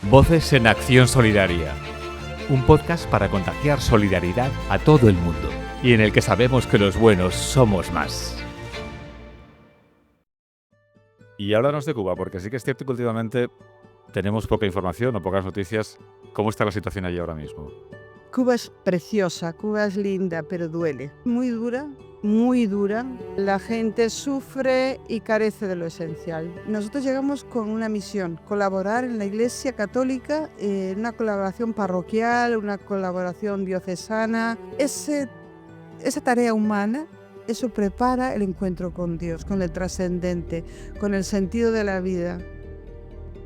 Voces en Acción Solidaria, un podcast para contagiar solidaridad a todo el mundo y en el que sabemos que los buenos somos más. Y háblanos de Cuba, porque sí que es cierto que últimamente tenemos poca información o pocas noticias. ¿Cómo está la situación allí ahora mismo? Cuba es preciosa, Cuba es linda, pero duele. Muy dura, muy dura. La gente sufre y carece de lo esencial. Nosotros llegamos con una misión, colaborar en la Iglesia Católica, en una colaboración parroquial, una colaboración diocesana. Esa tarea humana, eso prepara el encuentro con Dios, con el trascendente, con el sentido de la vida.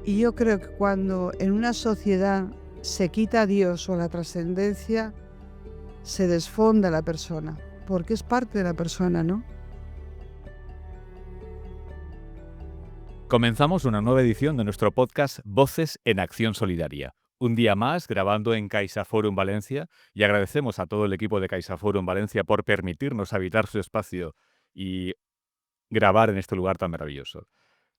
Y yo creo que cuando en una sociedad se quita a Dios o la trascendencia, se desfonda la persona, porque es parte de la persona, ¿no? Comenzamos una nueva edición de nuestro podcast Voces en Acción Solidaria. Un día más grabando en CaixaForum Valencia, y agradecemos a todo el equipo de CaixaForum Valencia por permitirnos habitar su espacio y grabar en este lugar tan maravilloso.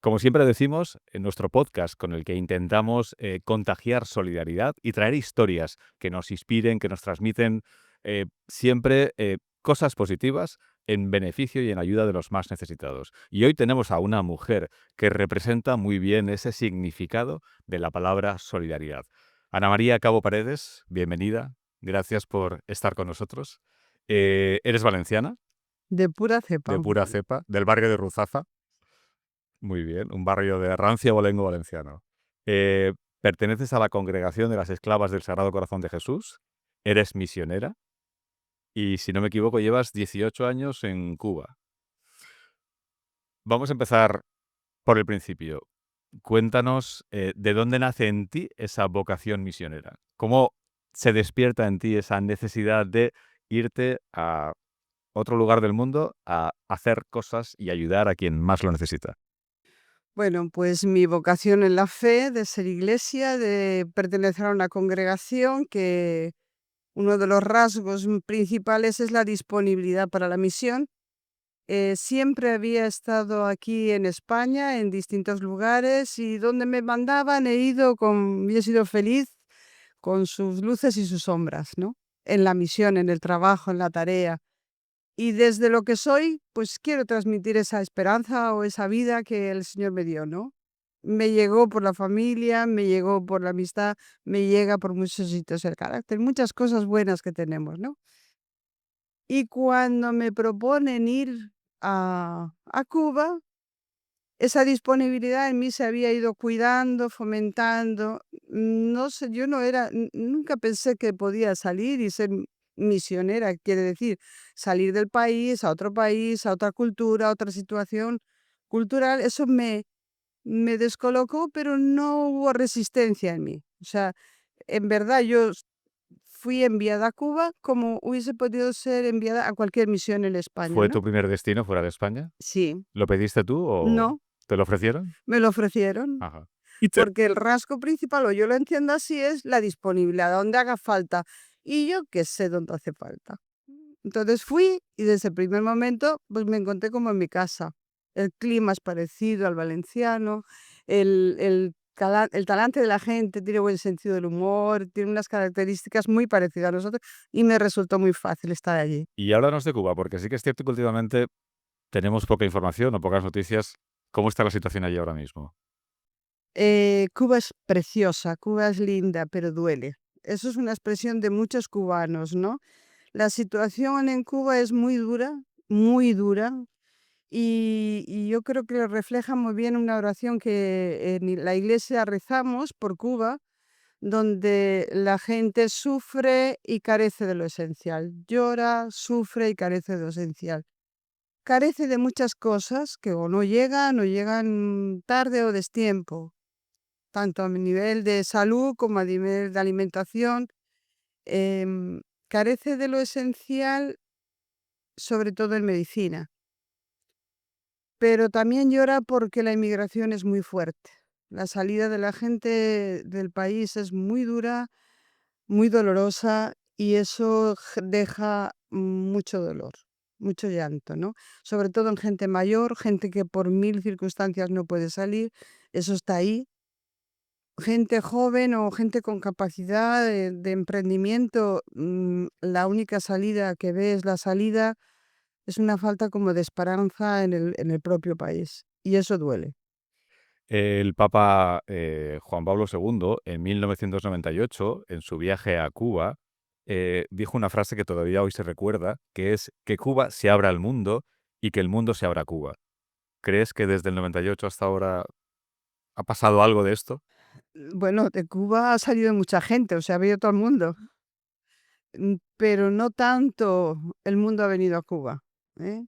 Como siempre decimos, en nuestro podcast con el que intentamos contagiar solidaridad y traer historias que nos inspiren, que nos transmiten siempre cosas positivas en beneficio y en ayuda de los más necesitados. Y hoy tenemos a una mujer que representa muy bien ese significado de la palabra solidaridad. Ana María Cabo Paredes, bienvenida. Gracias por estar con nosotros. ¿Eres valenciana? De pura cepa. De pura cepa, del barrio de Ruzafa. Muy bien, un barrio de Rancia Bolengo valenciano. Eh, Perteneces a la Congregación de las Esclavas del Sagrado Corazón de Jesús, eres misionera y, si no me equivoco, llevas 18 años en Cuba. Vamos a empezar por el principio. Cuéntanos de dónde nace en ti esa vocación misionera. ¿Cómo se despierta en ti esa necesidad de irte a otro lugar del mundo a hacer cosas y ayudar a quien más lo necesita? Bueno, pues mi vocación en la fe, de ser iglesia, de pertenecer a una congregación que uno de los rasgos principales es la disponibilidad para la misión. Siempre había estado aquí en España, en distintos lugares, y donde me mandaban y he sido feliz con sus luces y sus sombras, ¿no? En la misión, en el trabajo, en la tarea. Y desde lo que soy, pues quiero transmitir esa esperanza o esa vida que el Señor me dio, ¿no? Me llegó por la familia, me llegó por la amistad, me llega por muchos sitios el carácter, muchas cosas buenas que tenemos, ¿no? Y cuando me proponen ir a Cuba, esa disponibilidad en mí se había ido cuidando, fomentando. No sé, yo no era, nunca pensé que podía salir y ser misionera, quiere decir, salir del país, a otra cultura, a otra situación cultural. Eso me descolocó, pero no hubo resistencia en mí. O sea, en verdad fui enviada a Cuba como hubiese podido ser enviada a cualquier misión en España, ¿Fue ¿no? tu primer destino fuera de España? Sí, ¿Lo pediste tú o no, te lo ofrecieron? me lo ofrecieron. Ajá. Y te Porque el rasgo principal, o yo lo entiendo así, es la disponibilidad, donde haga falta. Y yo que sé dónde hace falta. Entonces fui y desde el primer momento pues me encontré como en mi casa. El clima es parecido al valenciano, el talante de la gente tiene buen sentido del humor, tiene unas características muy parecidas a nosotros y me resultó muy fácil estar allí. y háblanos de Cuba, porque sí que es cierto que últimamente tenemos poca información o pocas noticias. ¿Cómo está la situación allí ahora mismo? Cuba es preciosa, Cuba es linda, pero duele. Eso es una expresión de muchos cubanos, ¿no? La situación en Cuba es muy dura, y yo creo que refleja muy bien una oración que en la iglesia rezamos por Cuba, donde la gente sufre y carece de lo esencial. Llora, sufre y carece de lo esencial. Carece de muchas cosas que o llegan tarde o destiempo, tanto a nivel de salud como a nivel de alimentación. Em, Carece de lo esencial, sobre todo en medicina, pero también llora porque la inmigración es muy fuerte. La salida de la gente del país es muy dura, muy dolorosa, y eso deja mucho dolor, mucho llanto, ¿no? Sobre todo en gente mayor, gente que por mil circunstancias no puede salir, eso está ahí. gente joven o gente con capacidad de emprendimiento, la única salida que ve es la salida, es una falta como de esperanza en el propio país, y eso duele. El Papa Juan Pablo II, en 1998, en su viaje a Cuba, dijo una frase que todavía hoy se recuerda, que es que Cuba se abra al mundo y que el mundo se abra a Cuba. ¿Crees que desde el 98 hasta ahora ha pasado algo de esto? Bueno, de Cuba ha salido mucha gente, o sea, ha venido todo el mundo, pero no tanto el mundo ha venido a Cuba, ¿eh?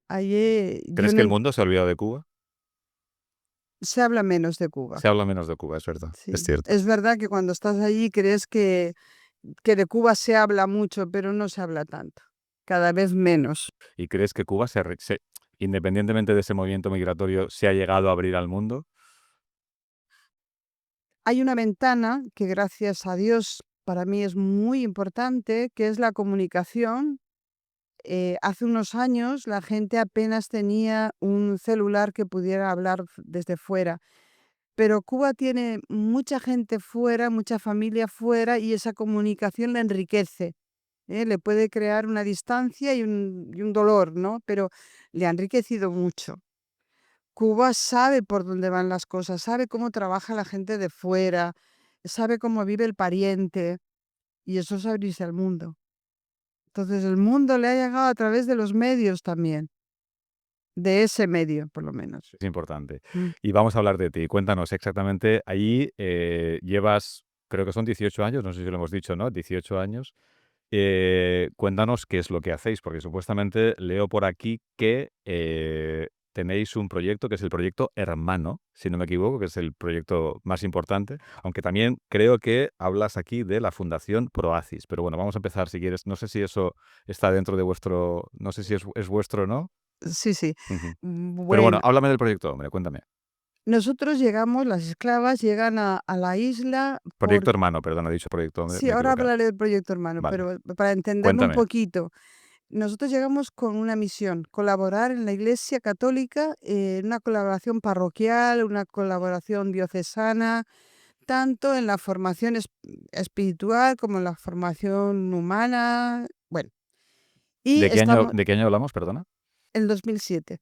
Allí yo ¿Crees no que el en mundo se ha olvidado de Cuba? se habla menos de Cuba, Se habla menos de Cuba, es verdad, es sí. cierto. Es verdad que cuando estás allí crees que de Cuba se habla mucho, pero no se habla tanto, cada vez menos. ¿Y crees que Cuba, independientemente de ese movimiento migratorio, se ha llegado a abrir al mundo? Hay una ventana que, gracias a Dios, para mí es muy importante, que es la comunicación. Hace unos años la gente apenas tenía un celular que pudiera hablar desde fuera, pero Cuba tiene mucha gente fuera, mucha familia fuera, y esa comunicación la enriquece, ¿eh? Le puede crear una distancia y un dolor, ¿no? Pero le ha enriquecido mucho. Cuba sabe por dónde van las cosas, sabe cómo trabaja la gente de fuera, sabe cómo vive el pariente, y eso es abrirse al mundo. Entonces, el mundo le ha llegado a través de los medios también, de ese medio, por lo menos. Es importante. Mm. Y vamos a hablar de ti. Cuéntanos exactamente, ahí llevas, creo que son 18 años, no sé si lo hemos dicho, ¿no? 18 años. Cuéntanos qué es lo que hacéis, porque supuestamente leo por aquí que tenéis un proyecto que es el proyecto Hermano, si no me equivoco, que es el proyecto más importante, aunque también creo que hablas aquí de la Fundación Proacis. Pero bueno, vamos a empezar si quieres. No sé si eso está dentro de vuestro, no sé si es vuestro o no. Sí, sí. Ujú. Pero bueno, Bueno, háblame del proyecto, hombre, cuéntame. nosotros llegamos, las esclavas llegan a la isla por... Proyecto Hermano, perdón, he dicho proyecto, Sí, me he ahora equivocado. hablaré del proyecto hermano, Vale, pero para entenderlo un cuéntame. poquito, nosotros llegamos con una misión: colaborar en la Iglesia Católica, en una colaboración parroquial, una colaboración diocesana, tanto en la formación espiritual como en la formación humana. Bueno, y estamos De qué año hablamos, perdona? en 2007,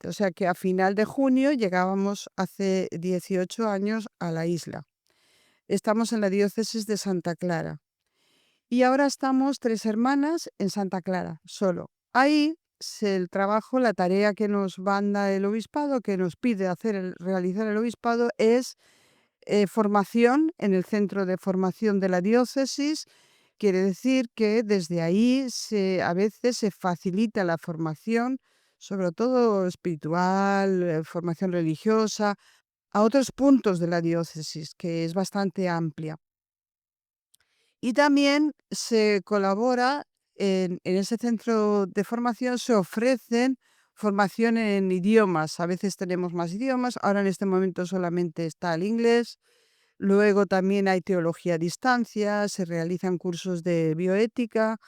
o sea que a final de junio llegábamos hace 18 años a la isla. Estamos en la diócesis de Santa Clara y ahora estamos 3 hermanas en Santa Clara, solo. Ahí el trabajo, la tarea que nos manda el obispado, que nos pide realizar el obispado, es formación en el centro de formación de la diócesis. Quiere decir que desde ahí a veces se facilita la formación, sobre todo espiritual, formación religiosa, a otros puntos de la diócesis, que es bastante amplia. Y también se colabora en ese centro de formación, se ofrecen formación en idiomas. A veces tenemos más idiomas, ahora en este momento solamente está el inglés. Luego también hay teología a distancia, se realizan cursos de bioética,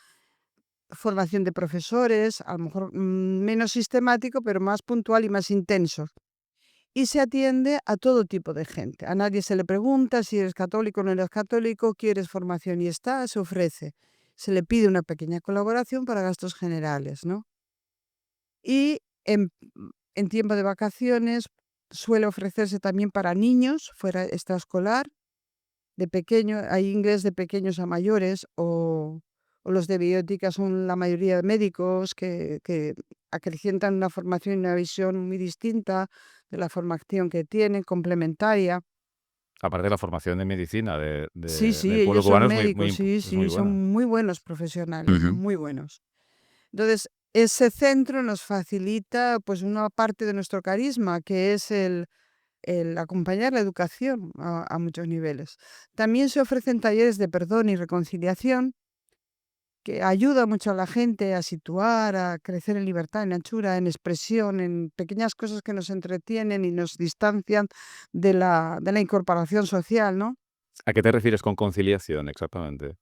formación de profesores, a lo mejor menos sistemático, pero más puntual y más intenso. Y se atiende a todo tipo de gente. A nadie se le pregunta si eres católico o no eres católico, quieres formación y está, se ofrece. Se le pide una pequeña colaboración para gastos generales, ¿no? Y en tiempo de vacaciones suele ofrecerse también para niños, fuera extraescolar, de pequeño, hay inglés de pequeños a mayores, o los de bioética son la mayoría de médicos que acrecientan una formación y una visión muy distinta de la formación que tienen, complementaria. Aparte de la formación de medicina Sí, sí, del pueblo ellos son cubano médicos, sí, es muy sí, son buena. muy buenos profesionales, Ujú. muy buenos. Entonces, ese centro nos facilita pues una parte de nuestro carisma, que es el acompañar la educación a muchos niveles. También se ofrecen talleres de perdón y reconciliación, que ayuda mucho a la gente a situar, a crecer en libertad, en anchura, en expresión, en pequeñas cosas que nos entretienen y nos distancian de la incorporación social, ¿no? ¿A qué te refieres con conciliación exactamente?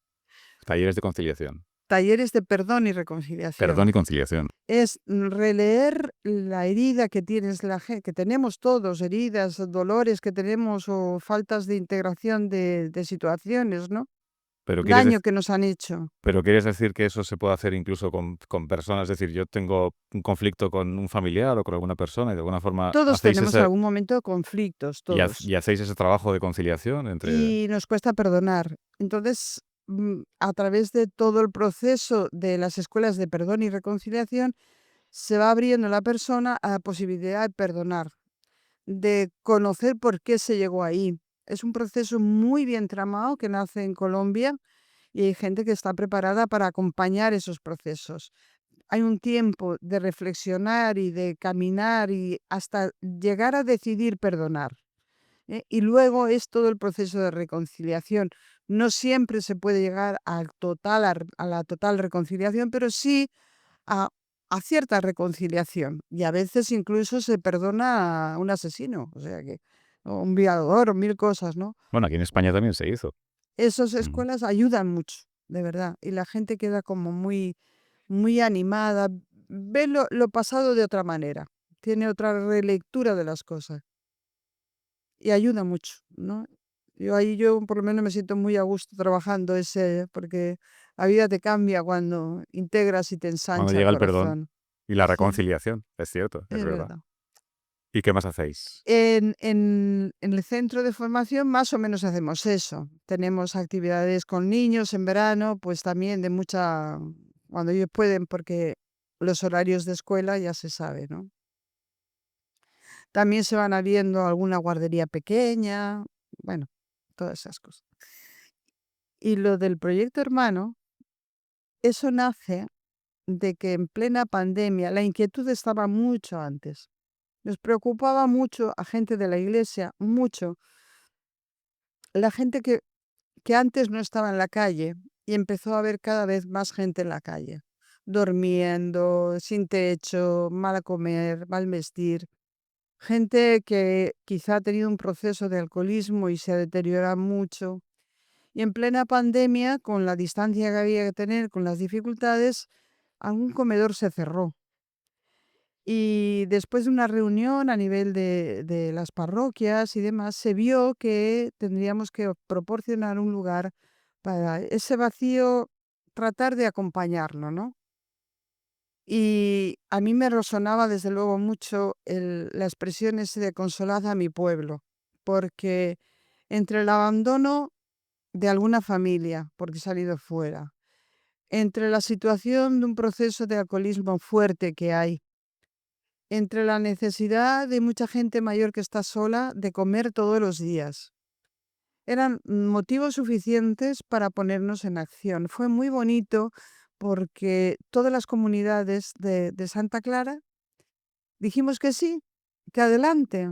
Talleres de conciliación. talleres de perdón y reconciliación. Perdón y conciliación. Es releer la herida que tienes que tenemos todos, heridas, dolores que tenemos o faltas de integración de situaciones, ¿no? Pero quieres, Daño que nos han hecho. pero quieres decir que eso se puede hacer incluso con personas. Es decir, yo tengo un conflicto con un familiar o con alguna persona y de alguna forma Todos hacéis tenemos en ese, algún momento conflictos, todos. y hacéis ese trabajo de conciliación entre... Y nos cuesta perdonar. Entonces, a través de todo el proceso de las escuelas de perdón y reconciliación, se va abriendo la persona a la posibilidad de perdonar, de conocer por qué se llegó ahí. Es un proceso muy bien tramado que nace en Colombia y hay gente que está preparada para acompañar esos procesos. Hay un tiempo de reflexionar y de caminar y hasta llegar a decidir perdonar. Y luego es todo el proceso de reconciliación. No siempre se puede llegar a la total reconciliación, pero sí a, a cierta reconciliación. Y a veces incluso se perdona a un asesino, o sea que, o un violador, o mil cosas, ¿no? Bueno, aquí en España también se hizo. Esas Mm. escuelas ayudan mucho, de verdad. Y la gente queda como muy, muy animada, ve lo pasado de otra manera, tiene otra relectura de las cosas y ayuda mucho, ¿no? Yo por lo menos me siento muy a gusto trabajando ese, porque la vida te cambia cuando integras y te Cuando ensancha el llega el perdón corazón. y la Sí, reconciliación, es cierto, es es verdad. verdad. ¿Y qué más hacéis? En el centro de formación más o menos hacemos eso. Tenemos actividades con niños en verano, pues también de mucha, cuando ellos pueden, porque los horarios de escuela ya se sabe, ¿no? También se van abriendo alguna guardería pequeña, bueno, todas esas cosas. Y lo del proyecto hermano, eso nace de que en plena pandemia la inquietud estaba mucho antes. Nos preocupaba mucho a gente de la iglesia, mucho, la gente que antes no estaba en la calle y empezó a haber cada vez más gente en la calle, durmiendo, sin techo, mal a comer, mal vestir. Gente que quizá ha tenido un proceso de alcoholismo y se deteriora mucho. Y en plena pandemia, con la distancia que había que tener, con las dificultades, algún comedor se cerró. Y después de una reunión a nivel de las parroquias y demás, se vio que tendríamos que proporcionar un lugar para ese vacío, tratar de acompañarlo, ¿no? Y a mí me resonaba desde luego mucho la expresión ese de consolad a mi pueblo, porque entre el abandono de alguna familia, porque he salido fuera, entre la situación de un proceso de alcoholismo fuerte que hay, entre la necesidad de mucha gente mayor que está sola de comer todos los días. Eran motivos suficientes para ponernos en acción. Fue muy bonito porque todas las comunidades de Santa Clara dijimos que sí, que adelante.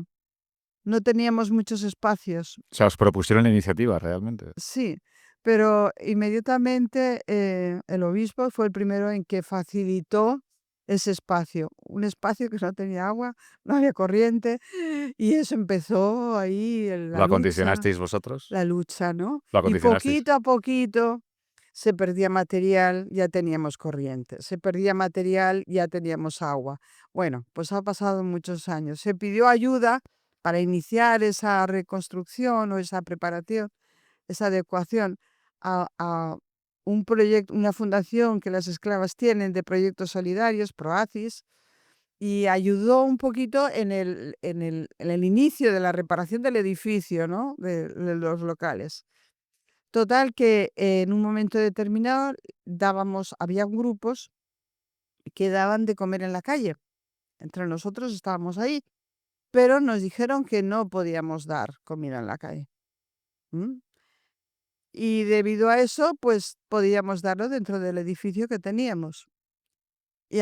No teníamos muchos espacios, O sea, os propusieron la iniciativa realmente. sí, pero inmediatamente el obispo fue el primero en que facilitó ese espacio, un espacio que no tenía agua, no había corriente, y eso empezó ahí ¿Lo acondicionasteis vosotros? la lucha, ¿no? Lo Y acondicionasteis. poquito a poquito se perdía material, ya teníamos corriente, se perdía material, ya teníamos agua. Bueno, pues ha pasado muchos años. Se pidió ayuda para iniciar esa reconstrucción o esa preparación, esa adecuación a un proyecto, una fundación que las esclavas tienen de proyectos solidarios, PROACIS, y ayudó un poquito en el inicio de la reparación del edificio, ¿no? De los locales. Total que en un momento determinado había grupos que daban de comer en la calle. Entre nosotros estábamos ahí, pero nos dijeron que no podíamos dar comida en la calle. ¿M? Y debido a eso, pues podíamos darlo dentro del edificio que teníamos. Y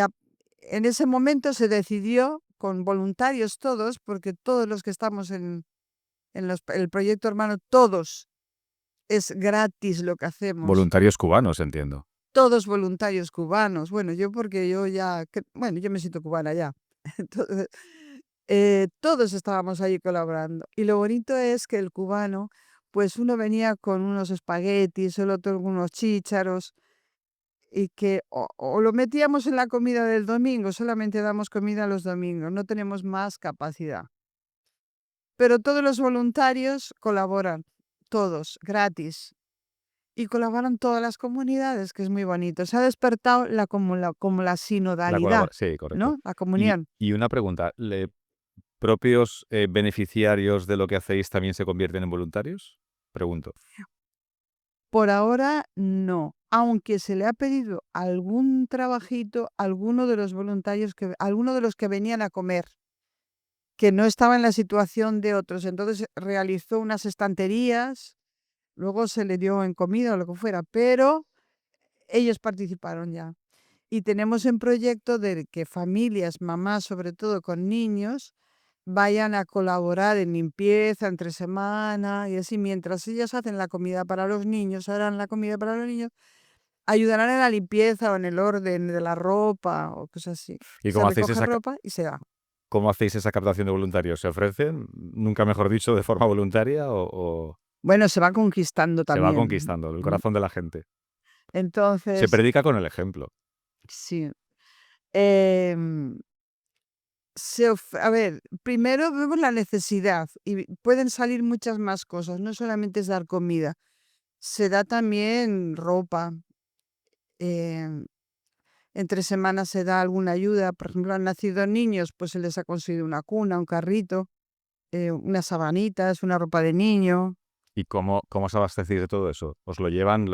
en ese momento se decidió, con voluntarios todos, porque todos los que estamos el proyecto hermano, todos, es gratis lo que hacemos. Voluntarios cubanos, entiendo. Todos voluntarios cubanos. Bueno, yo porque yo ya, bueno, yo me siento cubana ya. Entonces, todos estábamos allí colaborando. Y lo bonito es que el cubano, pues uno venía con unos espaguetis, el otro con unos chícharos, y que o lo metíamos en la comida del domingo, solamente damos comida los domingos, no tenemos más capacidad. Pero todos los voluntarios colaboran, todos, gratis. Y colaboran todas las comunidades, que es muy bonito. Se ha despertado como la sinodalidad, Sí, correcto. ¿no? La Y, comunión. y una pregunta, ¿propios beneficiarios de lo que hacéis también se convierten en voluntarios? Pregunto. Por ahora no, aunque se le ha pedido algún trabajito a alguno de los voluntarios, alguno de los que venían a comer, que no estaba en la situación de otros. Entonces realizó unas estanterías, luego se le dio en comida o lo que fuera, pero ellos participaron ya. Y tenemos en proyecto de que familias, mamás sobre todo con niños, vayan a colaborar en limpieza entre semana y así, mientras ellas hacen la comida para los niños, harán la comida para los niños, ayudarán en la limpieza o en el orden de la ropa o cosas así. ¿Y Se cómo hacéis recoge esa, ropa y se da. cómo hacéis esa captación de voluntarios? ¿Se ofrecen, nunca mejor dicho, de forma voluntaria o Bueno, se va conquistando se va también. conquistando el ¿Mm? corazón de la gente? Se Entonces, predica con el ejemplo. sí. em, a ver, primero vemos la necesidad y pueden salir muchas más cosas, no solamente es dar comida, se da también ropa. em, Entre semanas se da alguna ayuda, por ejemplo, han nacido niños, pues se les ha conseguido una cuna, un carrito, unas sabanitas, una ropa de niño. ¿Y cómo os abastecéis de todo eso? ¿Os lo llevan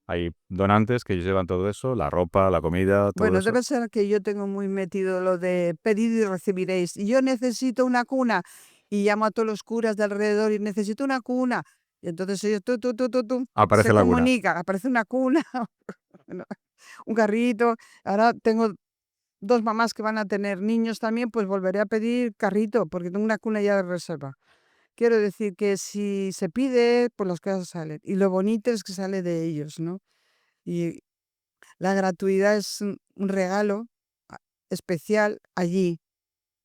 hay donantes que ellos llevan todo eso, la ropa, la comida, todo Bueno, eso? debe ser que yo tengo muy metido lo de pedir y recibiréis. Y yo necesito una cuna. Y llamo a todos los curas de alrededor y necesito una cuna. Y entonces ellos, se Aparece la cuna. comunican. Aparece una cuna, bueno, un carrito. Ahora tengo dos mamás que van a tener niños también, pues volveré a pedir carrito, porque tengo una cuna ya de reserva. Quiero decir que si se pide, pues las cosas salen. Y lo bonito es que sale de ellos, ¿no? Y la gratuidad es un regalo a especial allí,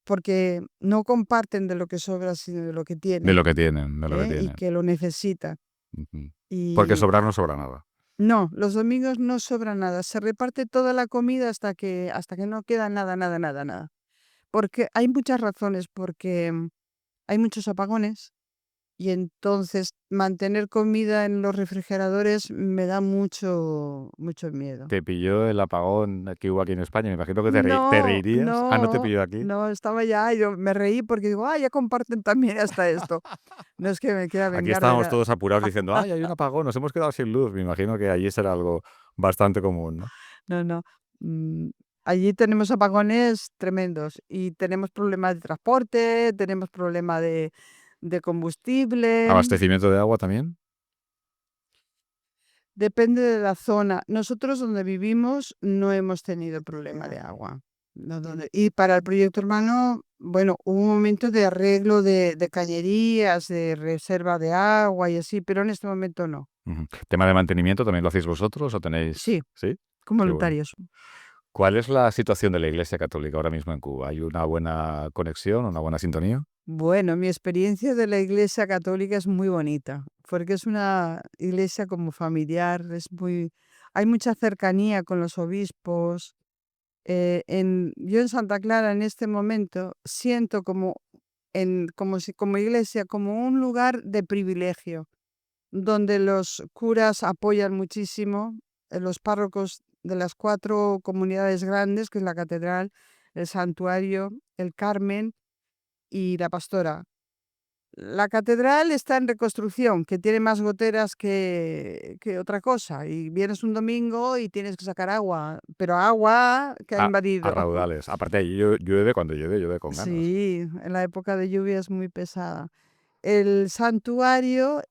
porque no comparten de lo que sobra, sino de lo que De lo tienen, que tienen, de lo que y tienen. que lo necesitan. Ujú. Porque Y sobrar no sobra nada. no, los domingos no sobra nada, se reparte toda la comida hasta que no queda nada, nada, nada, nada. Porque hay muchas razones, porque, hay muchos apagones. Y entonces mantener comida en los refrigeradores me da mucho, mucho miedo. Te pilló el apagón que hubo aquí en España. Me imagino que te No, reirías. Ah, ¿no te no, pilló aquí? no, estaba ya, yo me reí porque digo, ya comparten también hasta esto. No es que me quiera Aquí vengar de estábamos nada. todos apurados diciendo, ay, hay un apagón, nos hemos quedado sin luz. Me imagino que allí será algo bastante común, ¿no? No, no. mm, Allí tenemos apagones tremendos y tenemos problemas de transporte, tenemos problema de combustible. ¿Abastecimiento de agua también? Depende de la zona. Nosotros donde vivimos no hemos tenido problema de agua. No, y para el proyecto hermano, bueno, hubo un momento de arreglo de cañerías, de reserva de agua y así, pero en este momento no. Ujú. ¿Tema de mantenimiento también lo hacéis vosotros o tenéis...? Sí, ¿Sí? con Qué bueno. voluntarios. ¿Cuál es la situación de la Iglesia Católica ahora mismo en Cuba? ¿Hay una buena conexión, una buena sintonía? Bueno, mi experiencia de la Iglesia Católica es muy bonita, porque es una iglesia como familiar, hay mucha cercanía con los obispos. Yo en Santa Clara en este momento siento como iglesia, como un lugar de privilegio, donde los curas apoyan muchísimo, los párrocos de las 4 comunidades grandes, que es la catedral, el santuario, el Carmen y la pastora. La catedral está en reconstrucción, que tiene más goteras que otra cosa, y vienes un domingo y tienes que sacar agua, pero agua que ha A invadido. raudales. Aparte, allí llueve cuando llueve, llueve con ganas. Sí, en la época de lluvia es muy pesada. El santuario,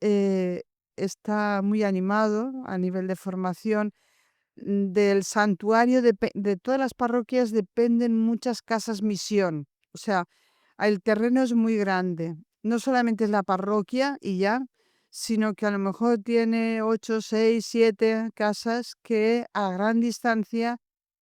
está muy animado a nivel de formación. Del santuario de todas las parroquias dependen muchas casas misión. O sea, el terreno es muy grande. No solamente es la parroquia y ya, sino que a lo mejor tiene 8, 6, 7 casas que a gran distancia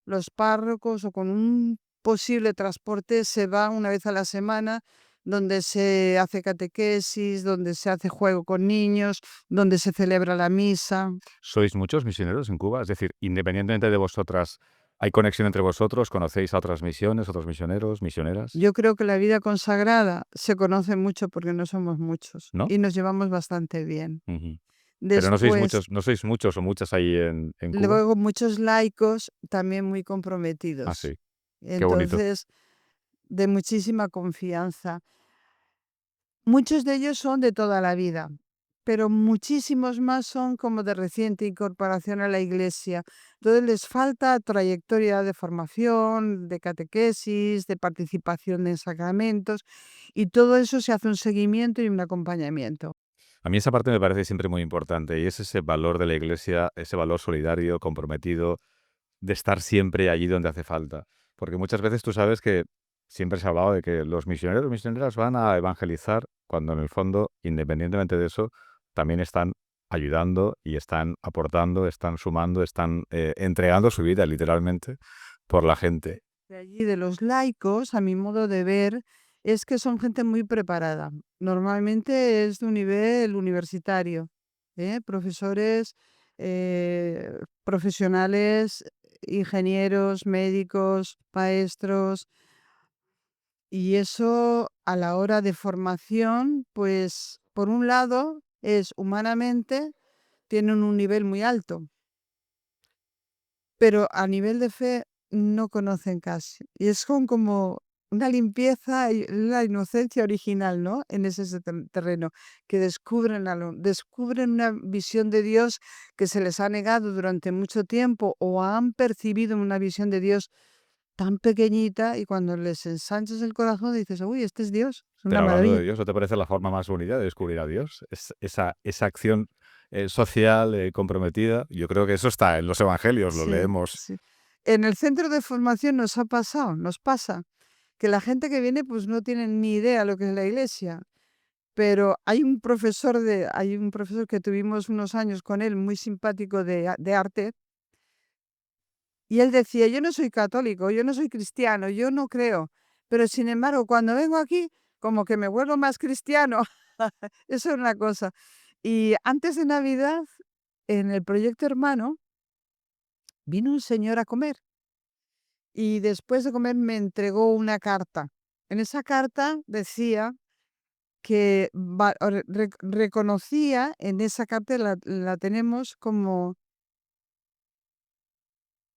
los párrocos o con un posible transporte se van una vez a la semana, donde se hace catequesis, donde se hace juego con niños, donde se celebra la misa. ¿Sois muchos misioneros en Cuba? Es decir, independientemente de vosotras, ¿hay conexión entre vosotros? ¿Conocéis a otras misiones, otros misioneros, misioneras? Yo creo que la vida consagrada se conoce mucho porque no somos muchos ¿No? y nos llevamos bastante bien. Ujú. Pero Después, no sois muchos o muchas ahí en Cuba. luego muchos laicos también muy Ah, comprometidos. sí. Qué bonito. Entonces, de muchísima confianza. Muchos de ellos son de toda la vida, pero muchísimos más son como de reciente incorporación a la iglesia. Entonces les falta trayectoria de formación, de catequesis, de participación en sacramentos y todo eso se hace un seguimiento y un acompañamiento. A mí esa parte me parece siempre muy importante y es ese valor de la Iglesia, ese valor solidario, comprometido, de estar siempre allí donde hace falta. Porque muchas veces tú sabes que siempre se ha hablado de que los misioneros y misioneras van a evangelizar, cuando en el fondo, independientemente de eso, también están ayudando y están aportando, están sumando, están entregando su vida literalmente por la gente. De allí de los laicos, a mi modo de ver, es que son gente muy preparada. Normalmente es de un nivel universitario, profesores, profesionales, ingenieros, médicos, maestros, y eso a la hora de formación, pues por un lado es humanamente, tienen un nivel muy alto, pero a nivel de fe no conocen casi. Y es como una limpieza y la inocencia original, ¿no? En ese terreno, que descubren una visión de Dios que se les ha negado durante mucho tiempo o han percibido una visión de Dios tan pequeñita y cuando les ensanchas el corazón dices, uy, este es Dios, es una Pero hablando maravilla. de Dios, ¿no te parece la forma más bonita de descubrir a Dios? Esa acción social comprometida. Yo creo que eso está en los evangelios, lo Sí, leemos. sí. En el centro de formación nos ha pasado, nos pasa, que la gente que viene pues no tiene ni idea lo que es la iglesia, pero hay un profesor que tuvimos unos años con él, muy simpático de arte, y él decía, yo no soy católico, yo no soy cristiano, yo no creo, pero sin embargo, cuando vengo aquí, como que me vuelvo más cristiano. Eso es una cosa. Y antes de Navidad, en el proyecto Hermano, vino un señor a comer y después de comer me entregó una carta. En esa carta decía que reconocía, en esa carta la tenemos como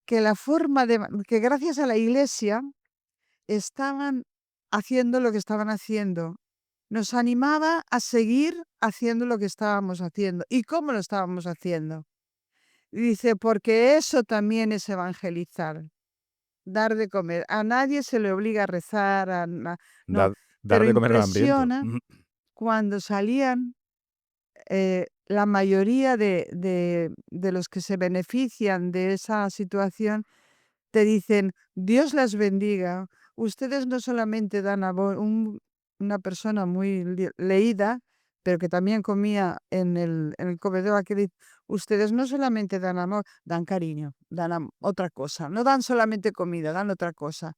que la forma de, que gracias a la iglesia estaban haciendo lo que estaban haciendo. Nos animaba a seguir haciendo lo que estábamos haciendo. ¿Y cómo lo estábamos haciendo? Y dice, porque eso también es evangelizar, dar de comer. A nadie se le obliga a rezar, no, Dar pero de comer al hambriento. impresiona cuando salían la mayoría de los que se benefician de esa situación, te dicen: "Dios las bendiga". Ustedes no solamente dan amor, una persona muy leída, pero que también comía en el comedor aquí, ustedes no solamente dan amor, dan cariño, dan otra cosa, no dan solamente comida, dan otra cosa.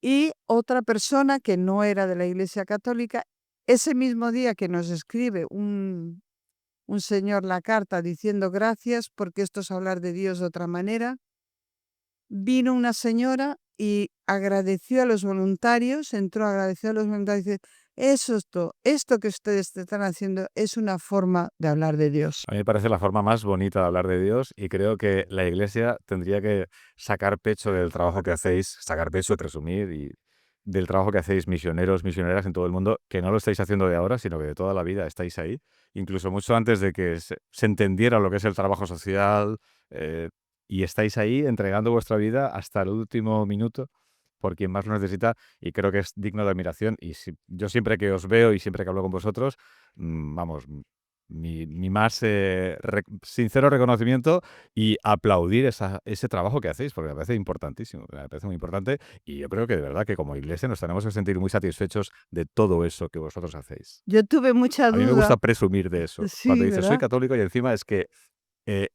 Y otra persona que no era de la Iglesia Católica, ese mismo día que nos escribe un señor la carta diciendo: "Gracias, porque esto es hablar de Dios de otra manera". Vino una señora y agradeció a los voluntarios, entró, agradeció a los voluntarios, dice: "Eso esto que ustedes están haciendo es una forma de hablar de Dios". A mí me parece la forma más bonita de hablar de Dios y creo que la Iglesia tendría que sacar pecho del trabajo que hacéis, sacar pecho, presumir y del trabajo que hacéis misioneros, misioneras en todo el mundo, que no lo estáis haciendo de ahora, sino que de toda la vida estáis ahí, incluso mucho antes de que se entendiera lo que es el trabajo social, eh, y estáis ahí entregando vuestra vida hasta el último minuto por quien más lo necesita y creo que es digno de admiración y yo siempre que os veo y siempre que hablo con vosotros, vamos, mi más sincero reconocimiento y aplaudir ese trabajo que hacéis, porque me parece importantísimo, me parece muy importante y yo creo que de verdad que como iglesia nos tenemos que sentir muy satisfechos de todo eso que vosotros hacéis. Yo tuve mucha A mí me duda. gusta presumir de eso. Cuando Sí, dices soy ¿verdad? católico y encima es que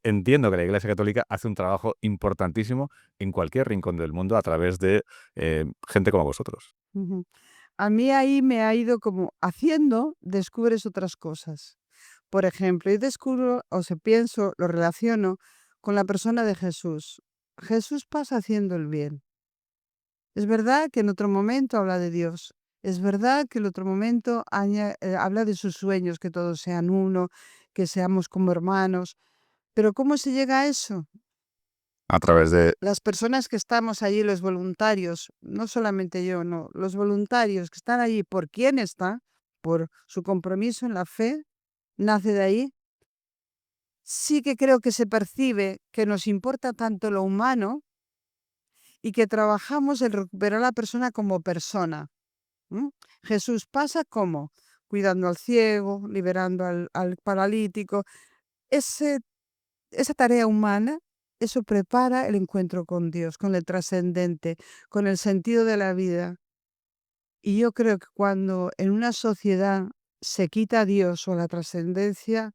entiendo que la Iglesia Católica hace un trabajo importantísimo en cualquier rincón del mundo a través de gente como vosotros. Ujú. a mí ahí me ha ido como haciendo, descubres otras cosas. Por ejemplo, yo descubro, o sea, pienso, lo relaciono con la persona de Jesús. Jesús pasa haciendo el bien. Es verdad que en otro momento habla de Dios. Es verdad que en otro momento habla de sus sueños, que todos sean uno, que seamos como hermanos. Pero ¿cómo se llega a eso? A través de... Las personas que estamos allí, los voluntarios, no solamente yo, no, los voluntarios que están allí, ¿por quién está? Por su compromiso en la fe, nace de ahí. Sí que creo que se percibe que nos importa tanto lo humano y que trabajamos en recuperar a la persona como persona. ¿M? Jesús pasa como cuidando al ciego, liberando al paralítico. Ese, esa tarea humana, eso prepara el encuentro con Dios, con el trascendente, con el sentido de la vida. Y yo creo que cuando en una sociedad se quita a Dios o la trascendencia,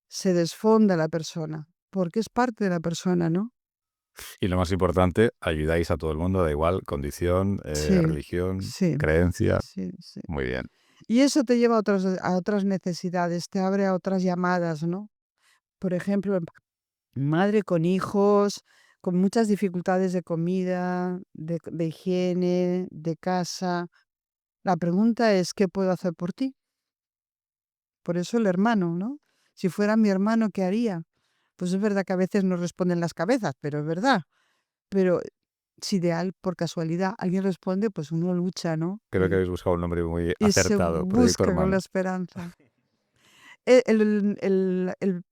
se desfonda la persona, porque es parte de la persona, ¿no? Y lo más importante, ayudáis a todo el mundo, da igual, condición, Sí, religión, sí, creencia. sí, sí. Muy bien. Y eso te lleva a otras necesidades, te abre a otras llamadas, ¿no? Por ejemplo, madre con hijos, con muchas dificultades de comida, de higiene, de casa. La pregunta es, ¿qué puedo hacer por ti? Por eso el hermano, ¿no? Si fuera mi hermano, ¿qué haría? Pues es verdad que a veces no responden las cabezas, pero es verdad. Pero si de por casualidad alguien responde, pues uno lucha, ¿no? Creo que habéis buscado un nombre muy Y se acertado, Proyecto busca con la Hermano. esperanza. E- El, el- el-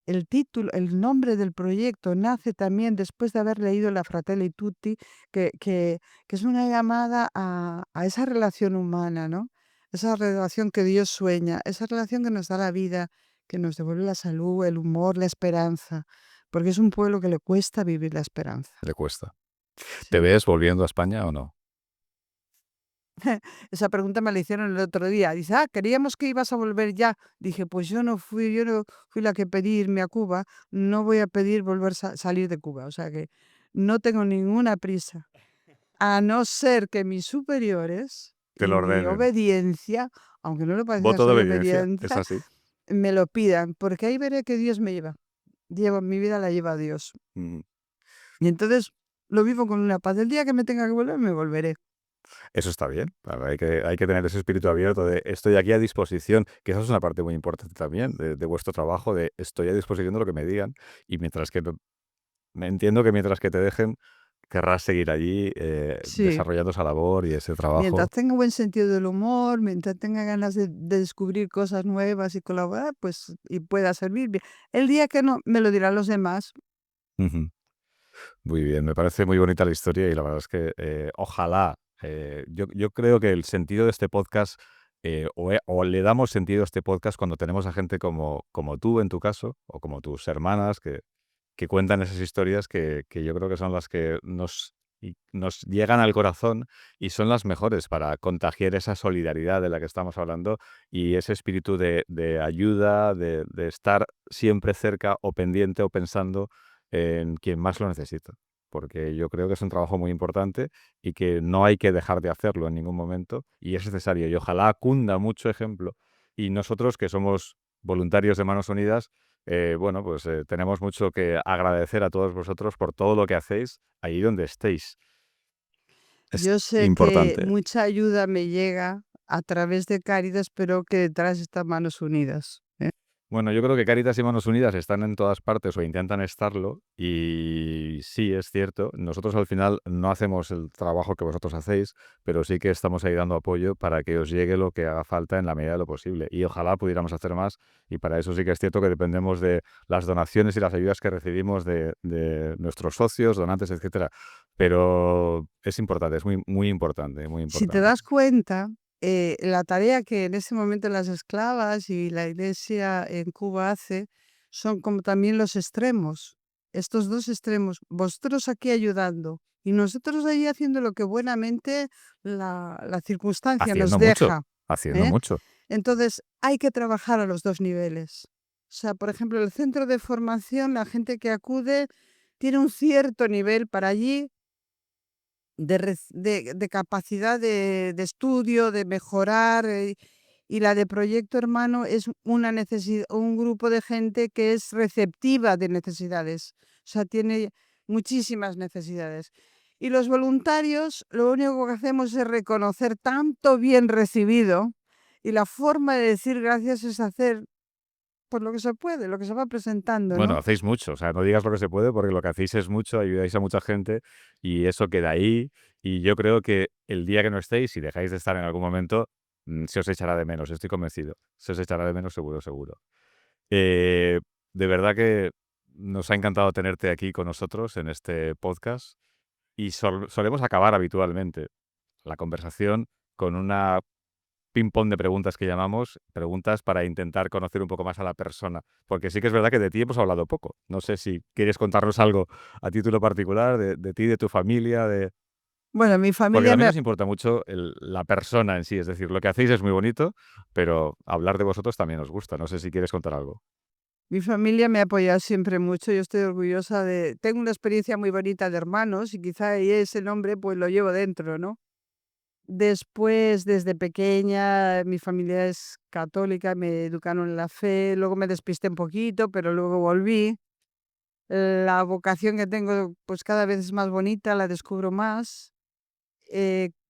el título, el nombre del proyecto nace también después de haber leído la Fratelli Tutti, que es una llamada a esa relación humana, ¿no? Esa relación que Dios sueña, esa relación que nos da la vida, que nos devuelve la salud, el humor, la esperanza, porque es un pueblo que le cuesta vivir la esperanza. Le cuesta. ¿Te Sí. ves volviendo a España o no? Esa pregunta me la hicieron el otro día. Dice, queríamos que ibas a volver ya. Dije, pues yo no fui la que pedí irme a Cuba, no voy a pedir volver salir de Cuba. O sea que no tengo ninguna prisa. A no ser que mis superiores Te y lo mi ordenen. obediencia, aunque no lo parezca, Voto de soy obediencia, es obediente, así. me lo pidan, porque ahí veré que Dios me lleva. Mi vida la lleva Dios. Mm. Y entonces lo vivo con una paz. El día que me tenga que volver, me volveré. Eso está bien. Claro, hay que tener ese espíritu abierto de estoy aquí a disposición, que esa es una parte muy importante también de vuestro trabajo, de estoy a disposición de lo que me digan y mientras que me entiendo que mientras que te dejen, querrás seguir allí Sí. desarrollando esa labor y ese Mientras trabajo. tenga buen sentido del humor, mientras tenga ganas de descubrir cosas nuevas y colaborar, pues, y pueda servir bien. El día que no, me lo dirán los demás. Ujú. Muy bien, me parece muy bonita la historia y la verdad es que ojalá, yo creo que el sentido de este podcast, o le damos sentido a este podcast cuando tenemos a gente como tú en tu caso, o como tus hermanas que cuentan esas historias que yo creo que son las que nos llegan al corazón y son las mejores para contagiar esa solidaridad de la que estamos hablando y ese espíritu de ayuda, de estar siempre cerca o pendiente o pensando en quien más lo necesita. Porque yo creo que es un trabajo muy importante y que no hay que dejar de hacerlo en ningún momento y es necesario. Y ojalá cunda mucho ejemplo. Y nosotros, que somos voluntarios de Manos Unidas, bueno, pues tenemos mucho que agradecer a todos vosotros por todo lo que hacéis ahí donde estéis. Es Yo sé que importante. mucha ayuda me llega a través de Cáritas, pero que detrás están Manos Unidas, ¿eh? Bueno, yo creo que Cáritas y Manos Unidas están en todas partes o intentan estarlo y sí, es cierto, nosotros al final no hacemos el trabajo que vosotros hacéis, pero sí que estamos ahí dando apoyo para que os llegue lo que haga falta en la medida de lo posible y ojalá pudiéramos hacer más y para eso sí que es cierto que dependemos de las donaciones y las ayudas que recibimos de nuestros socios, donantes, etcétera, pero es importante, es muy, muy importante, muy Si te importante. das cuenta, la tarea que en ese momento las esclavas y la iglesia en Cuba hace son como también los extremos, estos dos extremos, vosotros aquí ayudando y nosotros ahí haciendo lo que buenamente la circunstancia nos Haciendo mucho, deja, haciendo ¿eh? mucho. Entonces hay que trabajar a los dos niveles. O sea, por ejemplo, el centro de formación, la gente que acude tiene un cierto nivel para allí de capacidad de estudio, de mejorar. Y la de Proyecto Hermano es un grupo de gente que es receptiva de necesidades, o sea, tiene muchísimas necesidades. Y los voluntarios, lo único que hacemos es reconocer tanto bien recibido, y la forma de decir gracias es hacer pues lo que se puede, lo que se va presentando, Bueno, ¿no? hacéis mucho, o sea, no digas lo que se puede porque lo que hacéis es mucho, ayudáis a mucha gente y eso queda ahí. Y yo creo que el día que no estéis, si dejáis de estar en algún momento, se os echará de menos, estoy convencido. Se os echará de menos seguro, seguro. Eh, de verdad que nos ha encantado tenerte aquí con nosotros en este podcast y solemos acabar habitualmente la conversación con una ping-pong de preguntas que llamamos, preguntas para intentar conocer un poco más a la persona, porque sí que es verdad que de ti hemos hablado poco. No sé si quieres contarnos algo a título particular de ti, de tu familia, Bueno, mi porque familia también me nos importa mucho la persona en sí, es decir, lo que hacéis es muy bonito, pero hablar de vosotros también nos gusta. No sé si quieres contar algo. Mi familia me ha apoyado siempre mucho, yo estoy orgullosa tengo una experiencia muy bonita de hermanos y quizá ahí ese nombre pues lo llevo dentro, ¿no? Después, desde pequeña, mi familia es católica, me educaron en la fe, luego me despisté un poquito, pero luego volví. La vocación que tengo, pues cada vez es más bonita, la descubro más.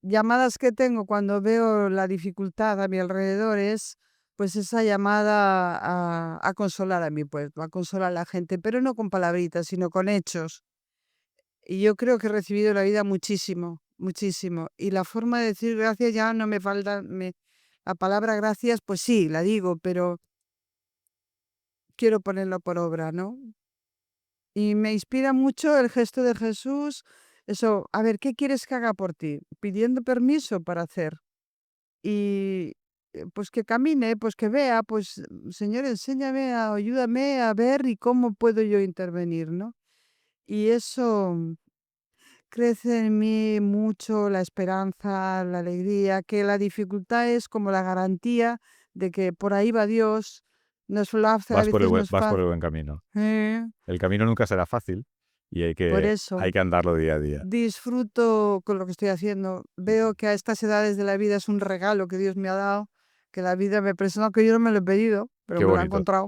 Llamadas que tengo cuando veo la dificultad a mi alrededor es, pues esa llamada a consolar a mi pueblo, a consolar a la gente, pero no con palabritas, sino con hechos. Y yo creo que he recibido la vida muchísimo, muchísimo. Y la forma de decir gracias ya no me falta, la palabra gracias, pues sí, la digo, pero quiero ponerlo por obra, ¿no? Y me inspira mucho el gesto de Jesús, eso, a ver, ¿qué quieres que haga por ti? Pidiendo permiso para hacer. Y pues que camine, pues que vea, pues Señor, enséñame, ayúdame a ver y cómo puedo yo intervenir, ¿no? Y eso crece en mí mucho la esperanza, la alegría, que la dificultad es como la garantía de que por ahí va Dios, nos lo hace, a veces no es Vas por el fácil. buen camino. eh, El camino nunca será fácil y por eso hay que andarlo día a día. disfruto con lo que estoy haciendo. Veo que a estas edades de la vida es un regalo que Dios me ha dado, que la vida me presenta, que yo no me lo he pedido, pero Qué me lo he bonito. encontrado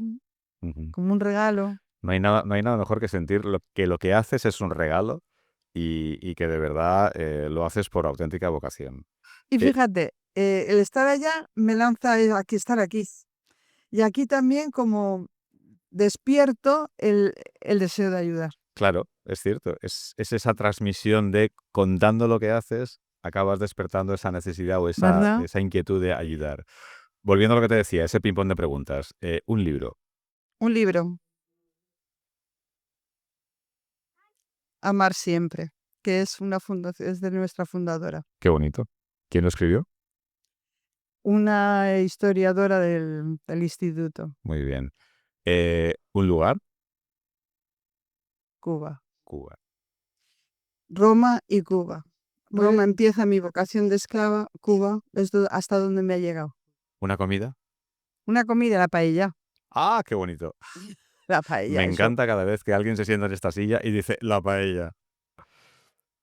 Ujú. como un regalo. No hay nada mejor que sentir lo que haces es un regalo y que de verdad lo haces por auténtica vocación. Y Eh, fíjate, el estar allá me lanza a estar aquí. Y aquí también como despierto el deseo de ayudar, claro, es cierto, es esa transmisión de contando lo que haces, acabas despertando esa necesidad o ¿verdad? esa inquietud de ayudar. Volviendo a lo que te decía, ese ping-pong de preguntas, un libro, Un libro, Amar siempre, que es una fundación, es de nuestra fundadora, qué bonito. ¿Quién lo escribió? una historiadora del instituto, Muy bien. ¿Un lugar? Cuba. Cuba. Roma y Cuba. Roma empieza mi vocación de esclava, Cuba es hasta donde me ha llegado. ¿Una comida? Una comida, ¡Ah, qué bonito! la Me paella, eso. encanta cada vez que alguien se sienta en esta silla y dice la paella.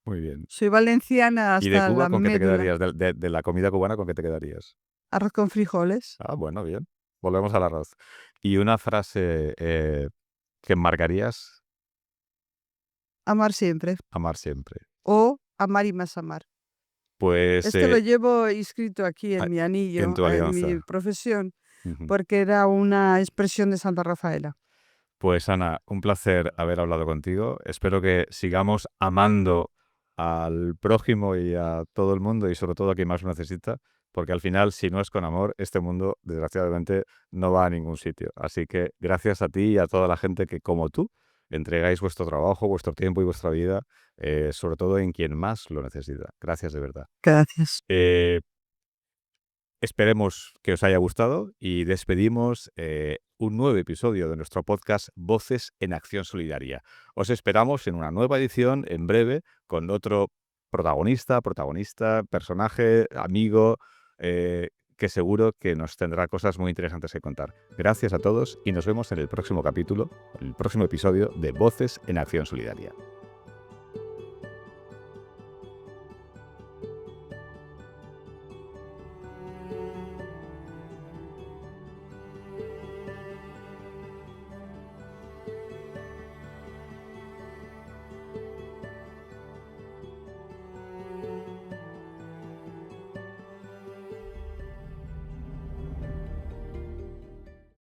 Muy bien. Soy valenciana ¿Y de hasta Cuba la con qué te médula. quedarías? De la comida cubana con qué te quedarías? Arroz con frijoles, Ah, bueno, bien. Volvemos al arroz. ¿Y una frase que marcarías? amar siempre. Amar siempre. O amar y más amar. Pues Esto lo llevo inscrito aquí a- en mi en anillo, tu en mi alianza. profesión, Ujú. porque era una expresión de Santa Rafaela. Pues Ana, un placer haber hablado contigo. Espero que sigamos amando al prójimo y a todo el mundo y sobre todo a quien más lo necesita, porque al final, si no es con amor, este mundo, desgraciadamente, no va a ningún sitio. Así que gracias a ti y a toda la gente que, como tú, entregáis vuestro trabajo, vuestro tiempo y vuestra vida, sobre todo en quien más lo necesita. Gracias de verdad. Gracias. Eh, Esperemos que os haya gustado y despedimos un nuevo episodio de nuestro podcast Voces en Acción Solidaria. Os esperamos en una nueva edición en breve con otro protagonista, personaje, amigo, que seguro que nos tendrá cosas muy interesantes que contar. Gracias a todos y nos vemos en el próximo capítulo, el próximo episodio de Voces en Acción Solidaria.